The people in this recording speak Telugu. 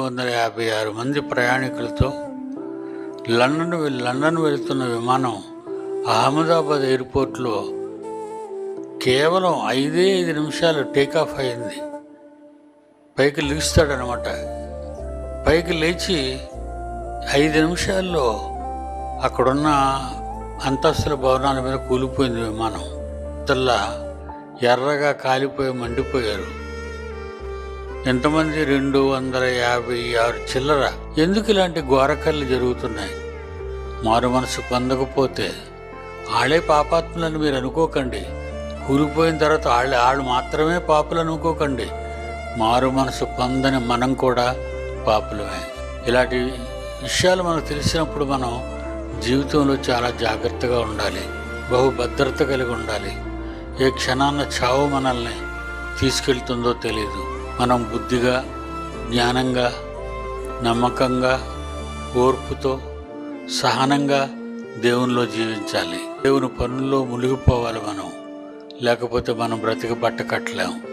256 మంది ప్రయాణికులతో లండన్ వెళుతున్న విమానం అహ్మదాబాద్ ఎయిర్పోర్ట్లో కేవలం 5 నిమిషాలు టేకాఫ్ అయింది. పైకి లేస్తాడనమాట. పైకి లేచి 5 నిమిషాల్లో అక్కడున్న అంతస్తుల భవనాల మీద కూలిపోయింది విమానం. అంతల్లా ఎర్రగా కాలిపోయి మండిపోయారు. ఎంతమంది? 256 చిల్లర. ఎందుకు ఇలాంటి ఘోరకళ్ళు జరుగుతున్నాయి? మారు మనసు పొందకపోతే వాళ్ళే పాపాత్ములని మీరు అనుకోకండి. కూలిపోయిన తర్వాత వాళ్ళు మాత్రమే పాపులు అనుకోకండి. మారు మనసు పొందని మనం కూడా పాపులమే. ఇలాంటి విషయాలు మనకు తెలిసినప్పుడు మనం జీవితంలో చాలా జాగ్రత్తగా ఉండాలి, బహుభద్రత కలిగి ఉండాలి. ఏ క్షణాన్న చావు మనల్ని తీసుకెళ్తుందో తెలియదు. మనం బుద్ధిగా, జ్ఞానంగా, నమ్మకంగా, ఓర్పుతో, సహనంగా దేవునిలో జీవించాలి. దేవుని పనుల్లో మునిగిపోవాలి మనం. లేకపోతే మనం బ్రతికి బట్ట కట్టలేము.